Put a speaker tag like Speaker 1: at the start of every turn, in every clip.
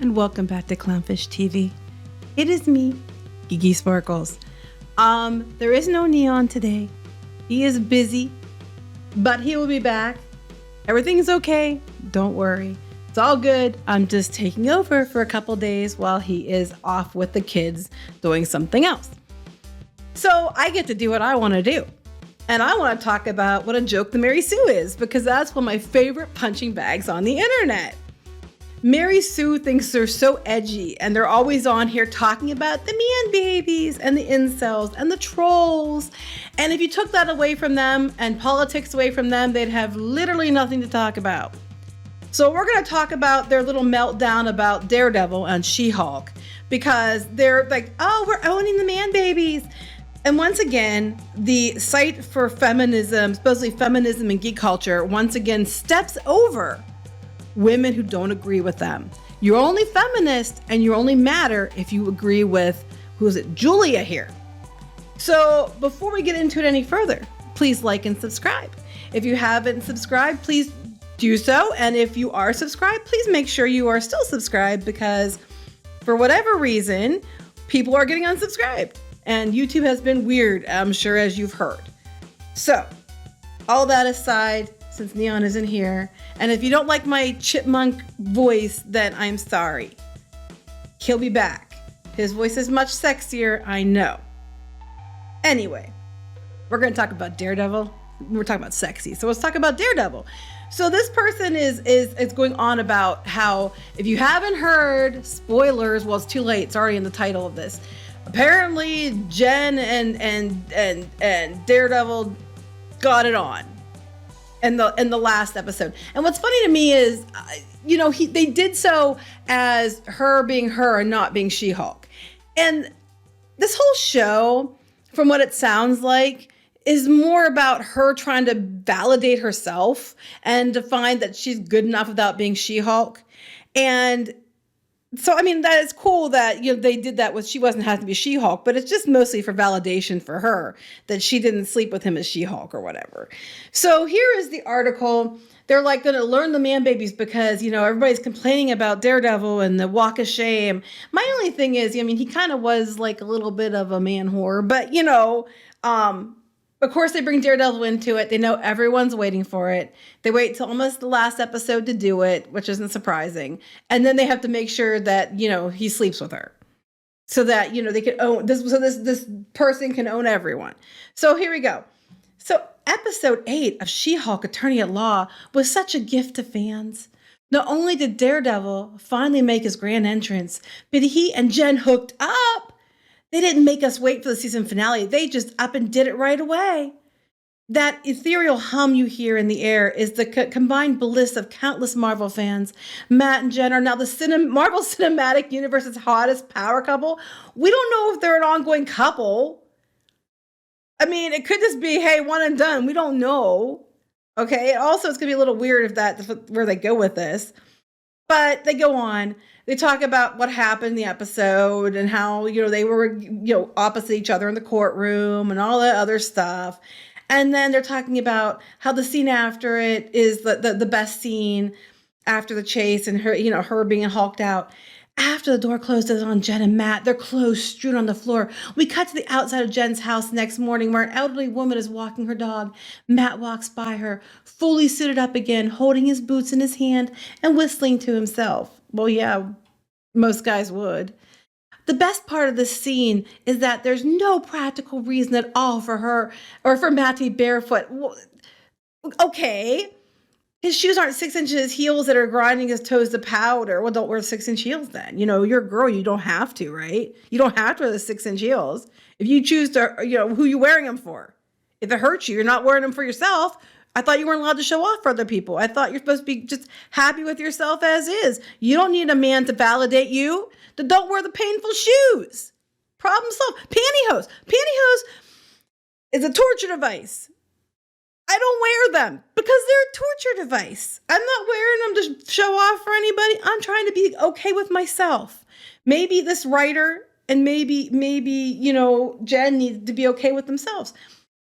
Speaker 1: and welcome back to Clownfish TV. It is me, Gigi Sparkles. There is no Neon today. He is busy, but he will be back. Everything is okay. Don't worry. It's all good. I'm just taking over for a couple days while he is off with the kids doing something else. So I get to do what I want to do. And I want to talk about what a joke the Mary Sue is, because that's one of my favorite punching bags on the internet. Mary Sue thinks they're so edgy, and they're always on here talking about the man babies and the incels and the trolls. And if you took that away from them and politics away from them, they'd have literally nothing to talk about. So we're going to talk about their little meltdown about Daredevil and She-Hulk, because they're like, oh, we're owning the man babies. And once again, the site for feminism, supposedly feminism and geek culture, once again steps over women who don't agree with them. You're only feminist and you only matter if you agree with, Julia here. So before we get into it any further, please like and subscribe. If you haven't subscribed, please do so. And if you are subscribed, please make sure you are still subscribed, because for whatever reason, people are getting unsubscribed. And YouTube has been weird, I'm sure, as you've heard. So, all that aside, since Neon isn't here, and if you don't like my chipmunk voice, then I'm sorry. He'll be back. His voice is much sexier, I know. Anyway, we're going to talk about Daredevil. We're talking about sexy, so let's talk about Daredevil. So this person is going on about how, if you haven't heard, spoilers, well, it's too late. It's already in the title of this. Apparently, Jen and Daredevil got it on in the last episode. And what's funny to me is, they did so as her being her and not being She-Hulk. And this whole show, from what it sounds like, is more about her trying to validate herself and to find that she's good enough without being She-Hulk. And so, I mean, that is cool that, they did that with, she wasn't having to be She-Hulk, but it's just mostly for validation for her that she didn't sleep with him as She-Hulk or whatever. So here is the article. They're like going to learn the man babies because, everybody's complaining about Daredevil and the walk of shame. My only thing is, he kind of was like a little bit of a man whore, but, of course, they bring Daredevil into it. They know everyone's waiting for it. They wait till almost the last episode to do it, which isn't surprising. And then they have to make sure that, he sleeps with her so that, they can own this. So this person can own everyone. So here we go. So episode 8 of She-Hulk Attorney at Law was such a gift to fans. Not only did Daredevil finally make his grand entrance, but he and Jen hooked up. They didn't make us wait for the season finale. They just up and did it right away. That ethereal hum you hear in the air is the combined bliss of countless Marvel fans. Matt and Jen are now the Marvel Cinematic Universe's hottest power couple. We don't know if they're an ongoing couple. I mean, it could just be, hey, one and done. We don't know. Okay. Also, it's going to be a little weird if that's where they go with this. But they go on. They talk about what happened in the episode and how, they were, opposite each other in the courtroom and all that other stuff. And then they're talking about how the scene after it is the best scene after the chase and her, her being hulked out. After the door closes on Jen and Matt, their clothes strewn on the floor. We cut to the outside of Jen's house next morning where an elderly woman is walking her dog. Matt walks by her, fully suited up again, holding his boots in his hand and whistling to himself. Well, yeah, most guys would. The best part of this scene is that there's no practical reason at all for her or for Matt to be barefoot. Well, okay. His shoes aren't 6 inches heels that are grinding his toes to powder. Well, don't wear 6-inch heels then. You're a girl. You don't have to, right? You don't have to wear the 6-inch heels. If you choose to, who you wearing them for? If it hurts you, you're not wearing them for yourself. I thought you weren't allowed to show off for other people. I thought you're supposed to be just happy with yourself as is. You don't need a man to validate you. Don't wear the painful shoes. Problem solved. Pantyhose. Pantyhose is a torture device. I don't wear them because they're a torture device. I'm not wearing them to show off for anybody. I'm trying to be okay with myself. Maybe this writer and maybe, Jen needs to be okay with themselves.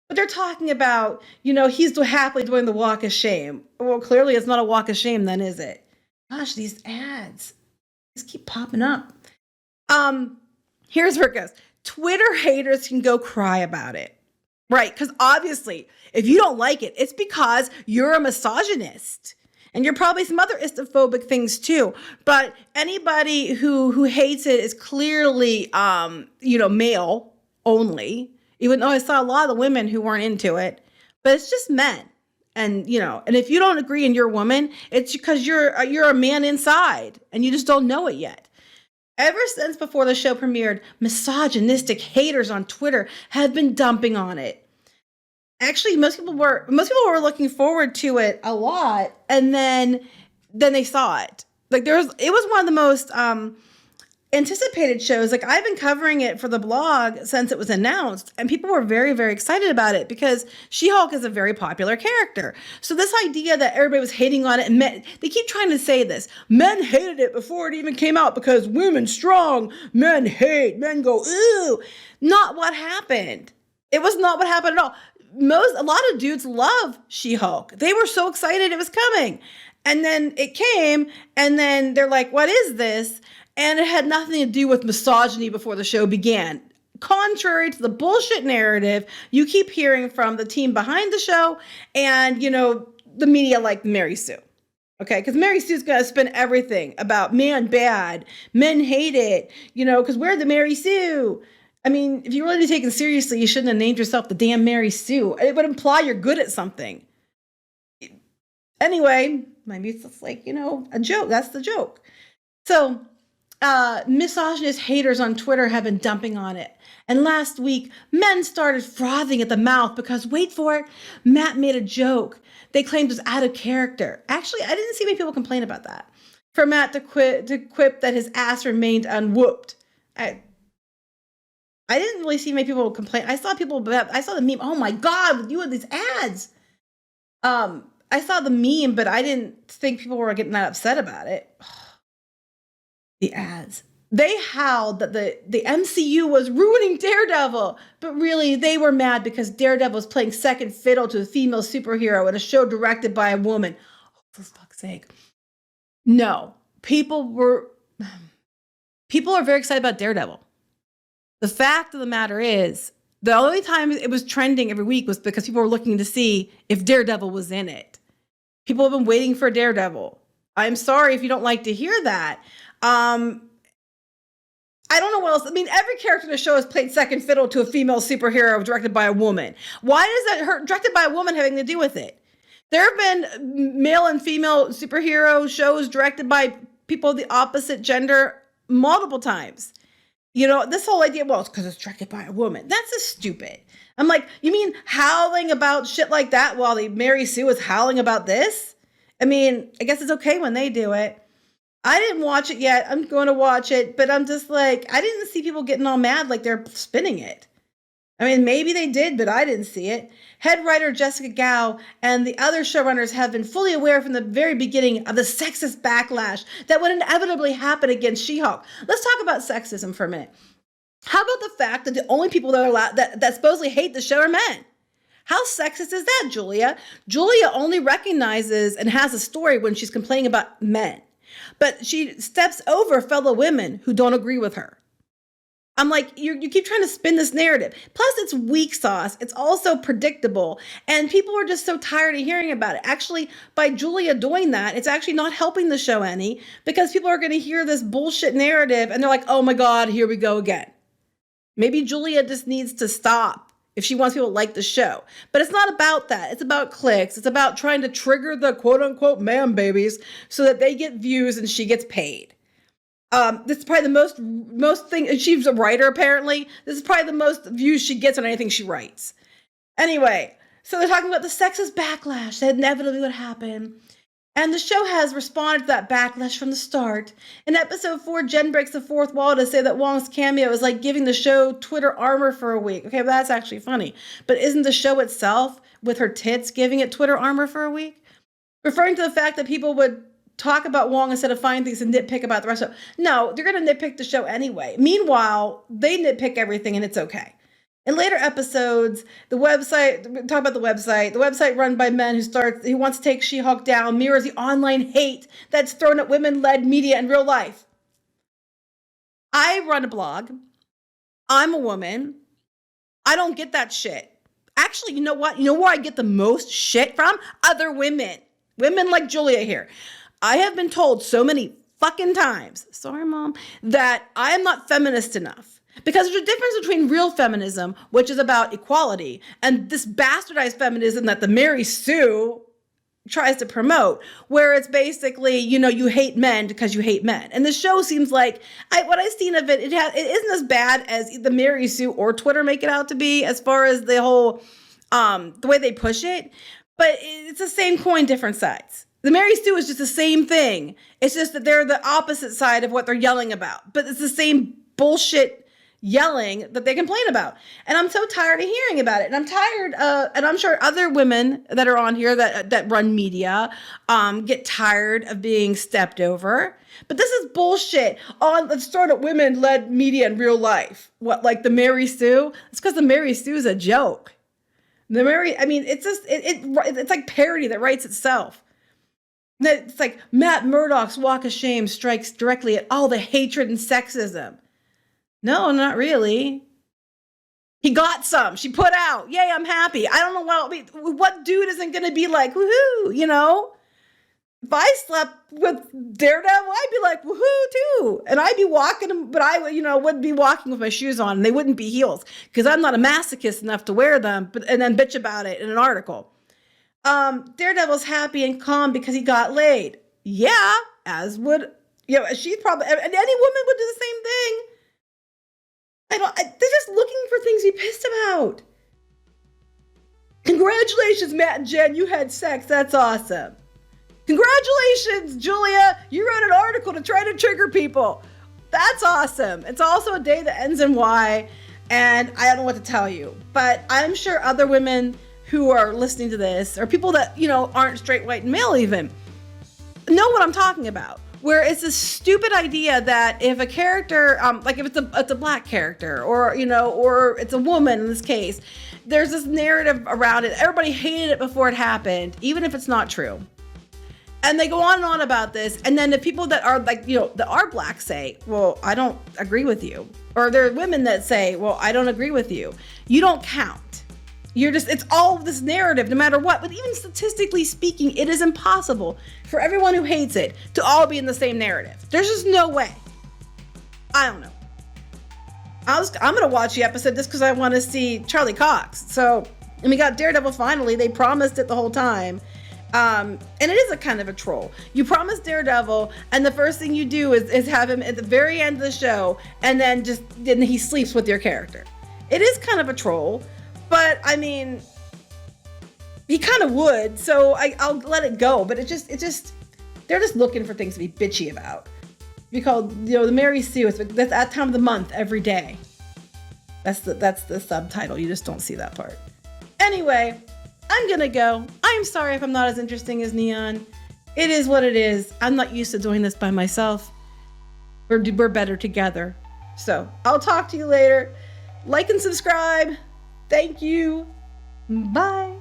Speaker 1: But they're talking about, he's happily doing the walk of shame. Well, clearly it's not a walk of shame then, is it? Gosh, these ads. Just keep popping up. Here's where it goes. Twitter haters can go cry about it. Right, because obviously, if you don't like it, it's because you're a misogynist. And you're probably some other istophobic things too. But anybody who hates it is clearly, male only. Even though I saw a lot of the women who weren't into it. But it's just men. And, and if you don't agree and you're a woman, it's because you're a man inside and you just don't know it yet. Ever since before the show premiered, misogynistic haters on Twitter have been dumping on it. Actually, most people were looking forward to it a lot, and then they saw it. Like it was one of the most anticipated shows. Like I've been covering it for the blog since it was announced, and people were very, very excited about it because She-Hulk is a very popular character. So this idea that everybody was hating on it, and they keep trying to say this. Men hated it before it even came out because women strong, men hate, men go, ooh. Not what happened. It was not what happened at all. A lot of dudes love She-Hulk. They were so excited it was coming. And then it came, and then they're like, what is this? And it had nothing to do with misogyny before the show began. Contrary to the bullshit narrative you keep hearing from the team behind the show and, the media like Mary Sue. Okay, because Mary Sue's going to spin everything about man bad, men hate it, because we're the Mary Sue. I mean, if you really be taken seriously, you shouldn't have named yourself the damn Mary Sue. It would imply you're good at something. Anyway, maybe it's just like, a joke. That's the joke. So, misogynist haters on Twitter have been dumping on it. And last week, men started frothing at the mouth because, wait for it, Matt made a joke they claimed was out of character. Actually, I didn't see many people complain about that. For Matt to quip that his ass remained unwhooped. I didn't really see many people complain. I saw the meme. Oh my God, you and these ads. I saw the meme, but I didn't think people were getting that upset about it. The ads. They howled that the MCU was ruining Daredevil, but really they were mad because Daredevil was playing second fiddle to a female superhero in a show directed by a woman. Oh, for fuck's sake. No, people are very excited about Daredevil. The fact of the matter is, the only time it was trending every week was because people were looking to see if Daredevil was in it. People have been waiting for Daredevil. I'm sorry if you don't like to hear that. I don't know what else. I mean, every character in the show has played second fiddle to a female superhero directed by a woman. Why does that directed by a woman having to do with it? There have been male and female superhero shows directed by people of the opposite gender multiple times. This whole idea, well, it's because it's directed by a woman. That's just stupid. I'm like, you mean howling about shit like that while the Mary Sue is howling about this? I mean, I guess it's okay when they do it. I didn't watch it yet. I'm going to watch it, but I'm just like, I didn't see people getting all mad like they're spinning it. I mean, maybe they did, but I didn't see it. Head writer Jessica Gao and the other showrunners have been fully aware from the very beginning of the sexist backlash that would inevitably happen against She-Hulk. Let's talk about sexism for a minute. How about the fact that the only people that are allowed that supposedly hate the show are men? How sexist is that, Julia? Julia only recognizes and has a story when she's complaining about men, but she steps over fellow women who don't agree with her. I'm like, you keep trying to spin this narrative. Plus, it's weak sauce. It's also predictable. And people are just so tired of hearing about it. Actually, by Julia doing that, it's actually not helping the show any because people are going to hear this bullshit narrative and they're like, oh my God, here we go again. Maybe Julia just needs to stop if she wants people to like the show. But it's not about that. It's about clicks. It's about trying to trigger the quote unquote man babies so that they get views and she gets paid. This is probably the most thing. She's a writer, apparently. This is probably the most views she gets on anything she writes. Anyway, so they're talking about the sexist backlash that inevitably would happen. And the show has responded to that backlash from the start. In episode 4, Jen breaks the fourth wall to say that Wong's cameo is like giving the show Twitter armor for a week. Okay, well, that's actually funny. But isn't the show itself, with her tits, giving it Twitter armor for a week? Referring to the fact that people would talk about Wong instead of finding things and nitpick about the rest of it. No, they're going to nitpick the show anyway. Meanwhile, they nitpick everything and it's okay. In later episodes, the website run by men who wants to take She-Hulk down mirrors the online hate that's thrown at women-led media in real life. I run a blog. I'm a woman. I don't get that shit. Actually, you know what? You know where I get the most shit from? Other women. Women like Julia here. I have been told so many fucking times, sorry, Mom, that I am not feminist enough. Because there's a difference between real feminism, which is about equality, and this bastardized feminism that the Mary Sue tries to promote, where it's basically, you know, you hate men because you hate men. And the show seems like, what I've seen of it, it isn't as bad as the Mary Sue or Twitter make it out to be, as far as the whole, the way they push it. But it's the same coin, different sides. The Mary Sue is just the same thing. It's just that they're the opposite side of what they're yelling about. But it's the same bullshit yelling that they complain about. And I'm so tired of hearing about it. And I'm tired, and I'm sure other women that are on here that run media get tired of being stepped over. But this is bullshit. Let's start at women-led media in real life. What, like the Mary Sue? It's because the Mary Sue is a joke. It's just, it's like parody that writes itself. It's like Matt Murdock's Walk of Shame strikes directly at all the hatred and sexism. No, not really. He got some. She put out. Yay, I'm happy. I don't know what dude isn't going to be like, woohoo, you know? If I slept with Daredevil, I'd be like, woohoo, too. And I'd be walking, but I wouldn't be walking with my shoes on, and they wouldn't be heels, because I'm not a masochist enough to wear them, and then bitch about it in an article. Daredevil's happy and calm because he got laid. Yeah, as would, she's probably, and any woman would do the same thing. They're just looking for things to be pissed about. Congratulations, Matt and Jen, you had sex. That's awesome. Congratulations, Julia, you wrote an article to try to trigger people. That's awesome. It's also a day that ends in Y, and I don't know what to tell you. But I'm sure other women who are listening to this, or people that, aren't straight, white, and male even, know what I'm talking about. Where it's a stupid idea that if a character, like if it's a black character, or it's a woman in this case, there's this narrative around it. Everybody hated it before it happened, even if it's not true. And they go on and on about this. And then the people that are like, that are black say, well, I don't agree with you. Or there are women that say, well, I don't agree with you. You don't count. It's all this narrative, no matter what. But even statistically speaking, it is impossible for everyone who hates it to all be in the same narrative. There's just no way. I don't know. I'm going to watch the episode just because I want to see Charlie Cox. So, and we got Daredevil finally. They promised it the whole time. And it is a kind of a troll. You promise Daredevil, and the first thing you do is have him at the very end of the show, and then he sleeps with your character. It is kind of a troll. But I mean, he kind of would, so I'll let it go. But they're just looking for things to be bitchy about. Because the Mary Sue, that's that time of the month every day. That's the subtitle. You just don't see that part. Anyway, I'm gonna go. I'm sorry if I'm not as interesting as Neon. It is what it is. I'm not used to doing this by myself. We're better together. So I'll talk to you later. Like and subscribe. Thank you. Bye.